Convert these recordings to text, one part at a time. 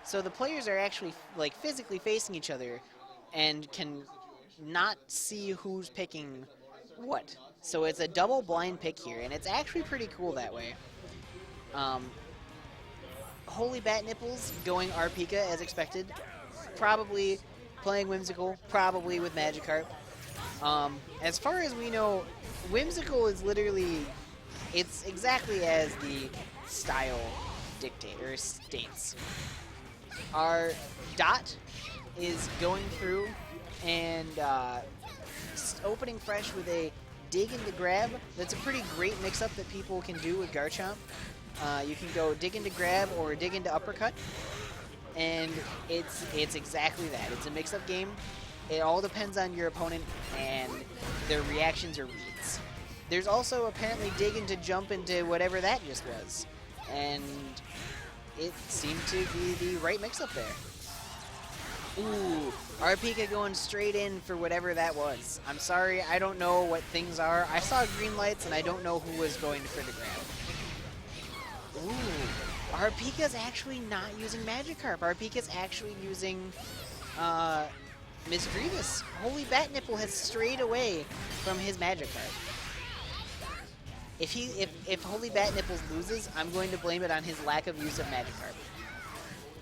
So the players are actually like physically facing each other and can not see who's picking what. So it's a double blind pick here, and it's actually pretty cool that way. Um, HolyBatNipples going Arpika as expected. Probably playing Whimsical, probably with Magikarp. As far as we know, Whimsical is literally, it's exactly as the style dictate or states. Our Dot is going through and opening fresh with a dig into grab. That's a pretty great mix-up that people can do with Garchomp. You can go dig into grab or dig into uppercut, and it's exactly that. It's a mix-up game. It all depends on your opponent and their reactions or reads. There's also apparently dig into jump into whatever that just was, and it seemed to be the right mix-up there. Ooh, Arpika going straight in for whatever that was. I'm sorry, I don't know what things are. I saw green lights and I don't know who was going for the grab. Ooh, Arpika's actually not using Magikarp. Arpika's actually using Miss Grievous. HolyBatNipple has strayed away from his Magikarp. If HolyBatNipples loses, I'm going to blame it on his lack of use of Magikarp.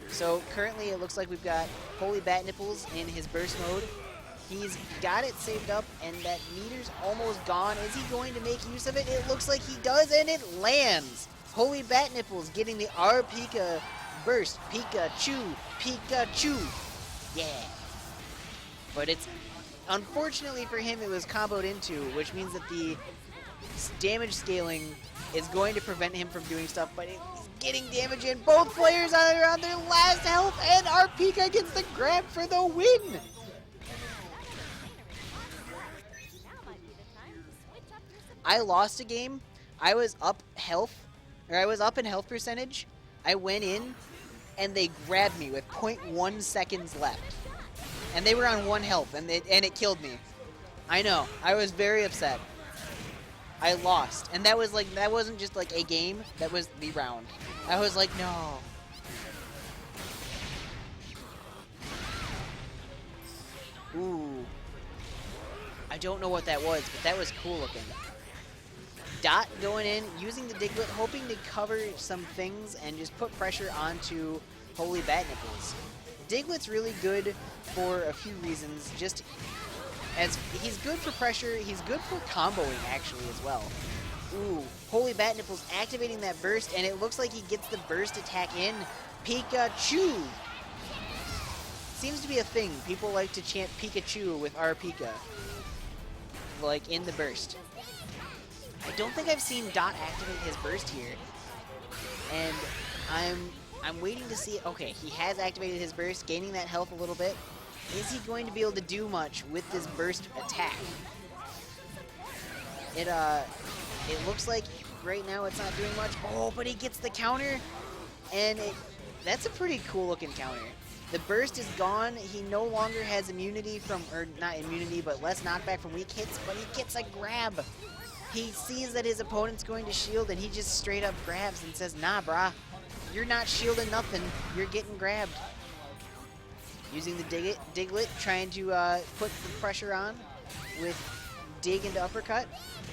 So currently it looks like we've got HolyBatNipples in his burst mode. He's got it saved up, and that meter's almost gone. Is he going to make use of it? It looks like he does, and it lands. HolyBatNipples getting the Arpika burst. Pikachu, Pikachu. Yeah. But it's, unfortunately for him, it was comboed into, which means that the damage scaling is going to prevent him from doing stuff, but he's getting damage in. Both players are on their last health, and Arpika gets the grab for the win. I lost a game. I was up in health percentage. I went in, and they grabbed me with 0.1 seconds left. And they were on 1 health, and it killed me. I know. I was very upset. I lost, and that wasn't just like a game, that was the round. I was like, no. Ooh. I don't know what that was, but that was cool looking. Dot going in, using the Diglett, hoping to cover some things and just put pressure onto HolyBatNipples. Diglett's really good for a few reasons, just as he's good for pressure, he's good for comboing actually as well. Ooh, HolyBatNipples activating that burst, and it looks like he gets the burst attack in. Pikachu! Seems to be a thing. People like to chant Pikachu with Arpika, like in the burst. I don't think I've seen Dot activate his burst here, and I'm waiting to see. Okay, he has activated his burst, gaining that health a little bit. Is he going to be able to do much with this burst attack? It looks like right now it's not doing much. Oh, but he gets the counter, and that's a pretty cool looking counter. The burst is gone. He no longer has immunity from, or not immunity, but less knockback from weak hits, but he gets a grab. He sees that his opponent's going to shield, and he just straight up grabs and says, nah, brah, you're not shielding nothing. You're getting grabbed. Using the Diglett, trying to put the pressure on with dig into uppercut.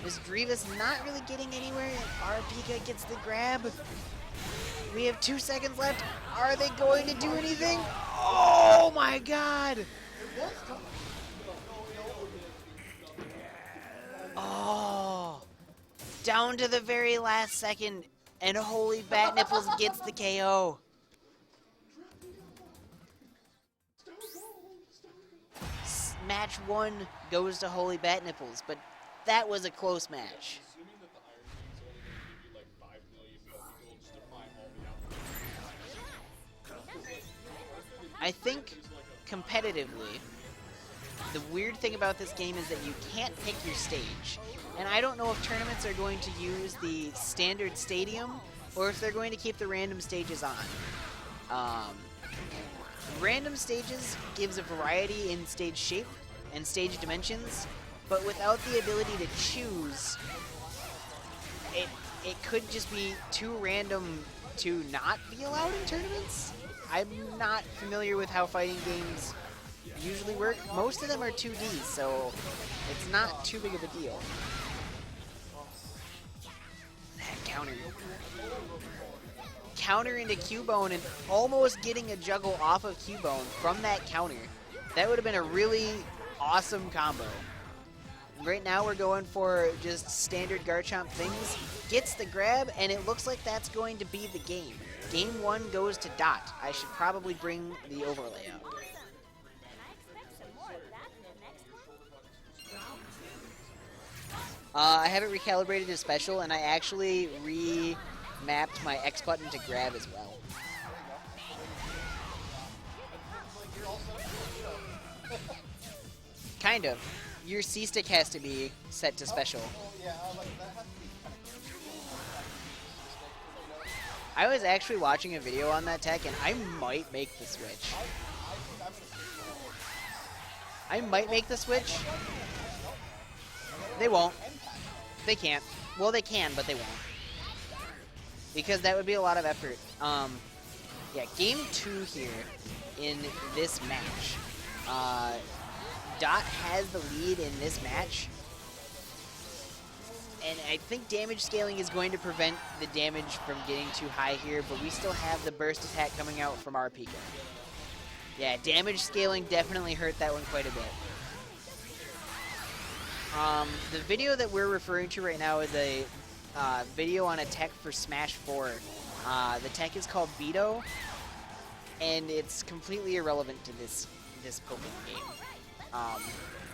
Miss Grievous not really getting anywhere, and Arpika gets the grab. We have 2 seconds left. Are they going to do anything? Oh my god! Oh! Down to the very last second, and HolyBatNipples gets the KO. Match 1 goes to HolyBatNipples, but that was a close match. I think competitively, the weird thing about this game is that you can't pick your stage. And I don't know if tournaments are going to use the standard stadium or if they're going to keep the random stages on. Random stages gives a variety in stage shape and stage dimensions, but without the ability to choose, it could just be too random to not be allowed in tournaments. I'm not familiar with how fighting games usually work. Most of them are 2D, so it's not too big of a deal. That counter. Counter into Cubone and almost getting a juggle off of Cubone from that counter. That would have been a really awesome combo. Right now we're going for just standard Garchomp things. Gets the grab, and it looks like that's going to be the game. Game 1 goes to Dot. I should probably bring the overlay up. I haven't recalibrated his special, and I actually remapped my X button to grab as well. Kind of. Your C-stick has to be set to special. I was actually watching a video on that tech, and I might make the switch. I might make the switch. They won't. They can't. Well, they can, but they won't. Because that would be a lot of effort. Yeah, game 2 here in this match. Dot has the lead in this match. And I think damage scaling is going to prevent the damage from getting too high here, but we still have the burst attack coming out from our Pika. Yeah, damage scaling definitely hurt that one quite a bit. The video that we're referring to right now is a video on a tech for Smash 4. The tech is called Beto, and it's completely irrelevant to this Pokemon game.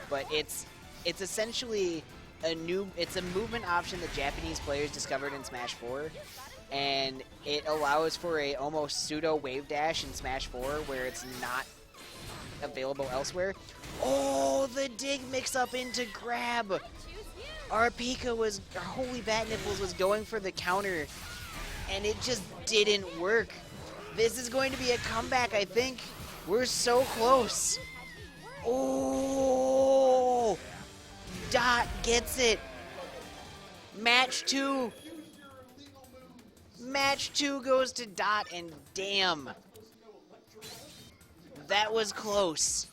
But it's essentially it's a movement option that Japanese players discovered in Smash 4, and it allows for a almost pseudo wave dash in Smash 4 where it's not available elsewhere. Oh, the dig mix up into grab. Our Pika our HolyBatNipples was going for the counter, and it just didn't work. This is going to be a comeback, I think. We're so close. Oh, Dot gets it. Match 2. Match 2 goes to Dot, and damn. That was close.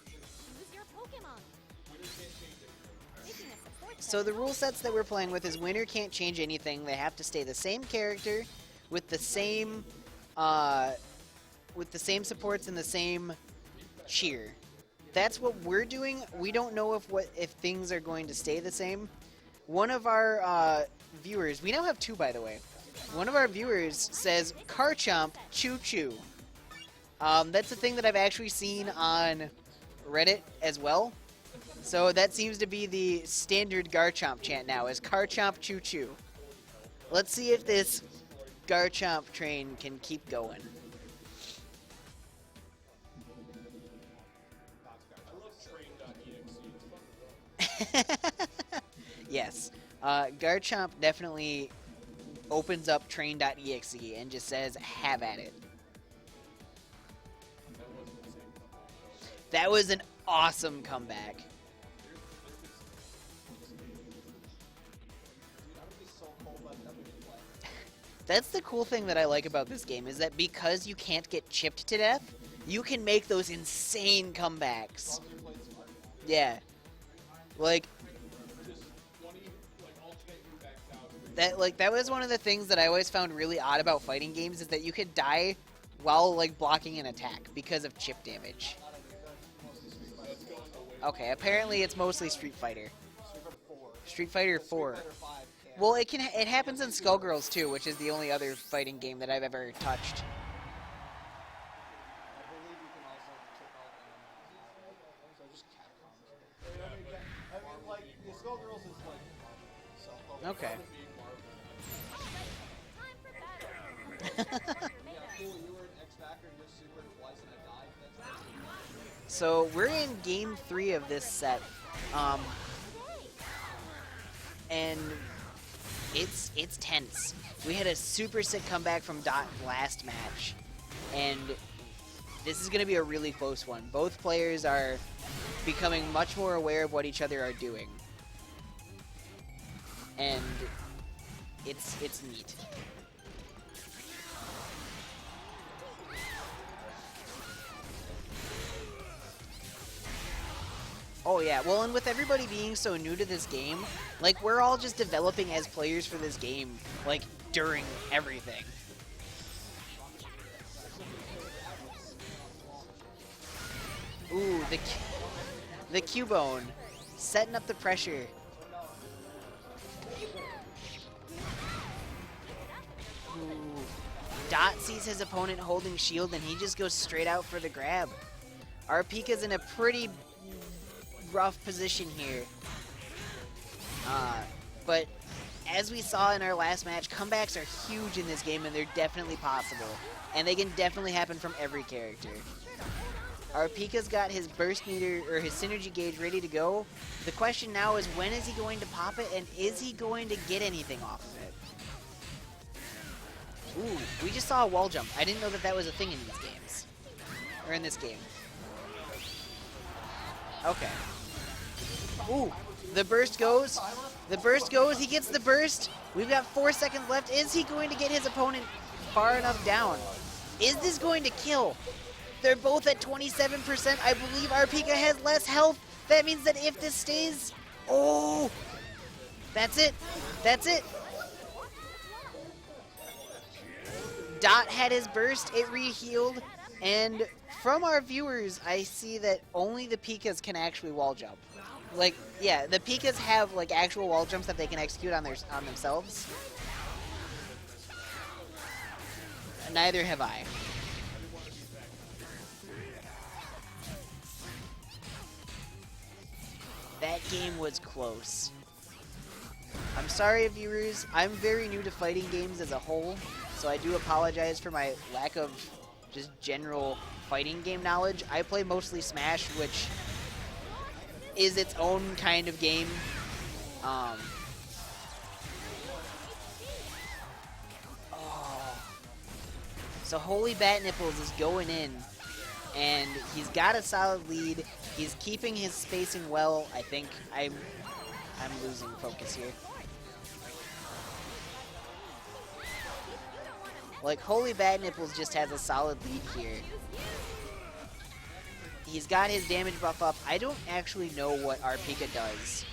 So the rule sets that we're playing with is winner can't change anything. They have to stay the same character with the same supports and the same cheer. That's what we're doing. We don't know if things are going to stay the same. One of our viewers, we now have 2 by the way. One of our viewers says Garchomp choo choo. That's a thing that I've actually seen on Reddit as well. So that seems to be the standard Garchomp chant now, is Garchomp choo choo. Let's see if this Garchomp train can keep going. Yes. Garchomp definitely opens up train.exe and just says, have at it. That was an awesome comeback. That's the cool thing that I like about this game, is that because you can't get chipped to death, you can make those insane comebacks. Yeah. Like that was one of the things that I always found really odd about fighting games, is that you could die while like blocking an attack because of chip damage. Okay, apparently it's mostly Street Fighter. Street Fighter 4. Well, it happens in Skullgirls too, which is the only other fighting game that I've ever touched. Okay. So we're in game 3 of this set, and it's tense. We had a super sick comeback from Dot last match, and this is going to be a really close one. Both players are becoming much more aware of what each other are doing, and it's neat. Oh yeah, well, and with everybody being so new to this game, like, we're all just developing as players for this game, like, during everything. Ooh, the Cubone, setting up the pressure. Ooh. Dot sees his opponent holding shield, and he just goes straight out for the grab. Our Pika's in a pretty rough position here. But as we saw in our last match, comebacks are huge in this game, and they're definitely possible. And they can definitely happen from every character. Our Pika's got his burst meter, or his synergy gauge, ready to go. The question now is, when is he going to pop it, and is he going to get anything off of it? Ooh, we just saw a wall jump. I didn't know that that was a thing in these games. Or in this game. Okay. Ooh, the burst goes. The burst goes. He gets the burst. We've got 4 seconds left. Is he going to get his opponent far enough down? Is this going to kill? They're both at 27%. I believe our Pika has less health. That means that if this stays... Oh! That's it. That's it. Dot had his burst. It re-healed. And from our viewers, I see that only the Pikas can actually wall jump. Like, yeah, the Pikas have, like, actual wall jumps that they can execute on themselves. Neither have I. That game was close. I'm sorry, viewers. I'm very new to fighting games as a whole, so I do apologize for my lack of just general fighting game knowledge. I play mostly Smash, which is its own kind of game. So HolyBatNipples is going in, and he's got a solid lead. He's keeping his spacing well. I think I'm losing focus here. Like, HolyBatNipples just has a solid lead here. He's got his damage buff up. I don't actually know what our Pika does.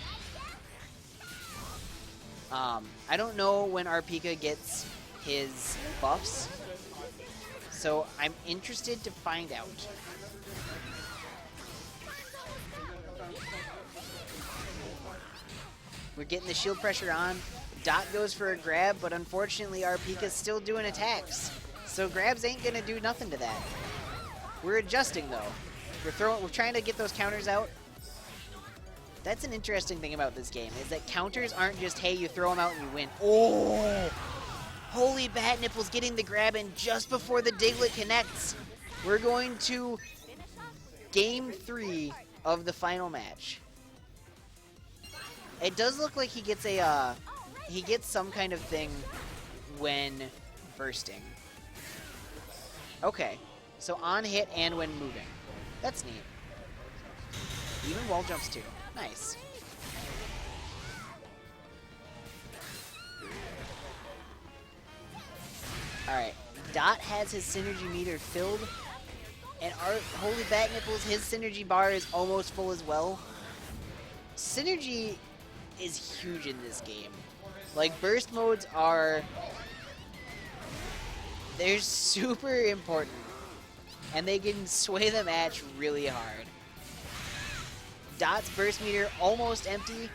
I don't know when our Pika gets his buffs. So I'm interested to find out. We're getting the shield pressure on. Dot goes for a grab, but unfortunately our Pika's still doing attacks. So grabs ain't gonna do nothing to that. We're adjusting though. We're trying to get those counters out. That's an interesting thing about this game, is that counters aren't just, hey, you throw them out and you win. Oh! HolyBatNipples getting the grab in just before the Diglett connects. We're going to Game 3 of the final match. It does look like he gets a, he gets some kind of thing when bursting. Okay, so on hit and when moving. That's neat. Even wall jumps too. Nice. Alright, Dot has his synergy meter filled, and our HolyBatNipples, his synergy bar is almost full as well. Synergy is huge in this game. Like, burst modes are... they're super important, and they can sway the match really hard. Dot's burst meter almost empty,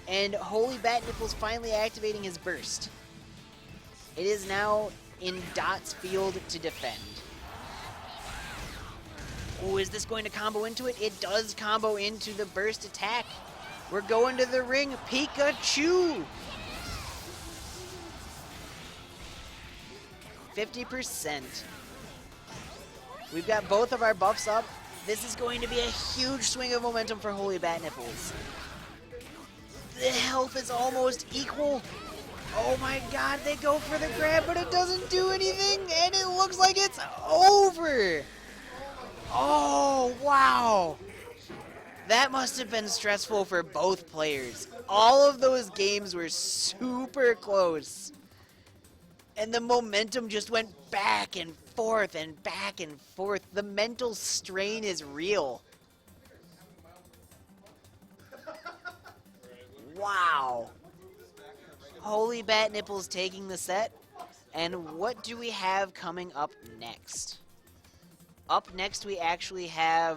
and HolyBatNipples finally activating his burst. It is now in Dot's field to defend. Oh, is this going to combo into it? It does combo into the burst attack. We're going to the ring. Pikachu! 50%. We've got both of our buffs up. This is going to be a huge swing of momentum for HolyBatNipples. The health is almost equal. Oh my god, they go for the grab, but it doesn't do anything, and it looks like it's over. Oh, wow. That must have been stressful for both players. All of those games were super close. And the momentum just went back and forth and back and forth. The mental strain is real. Wow. HolyBatNipples taking the set. And what do we have coming up next? Up next, we actually have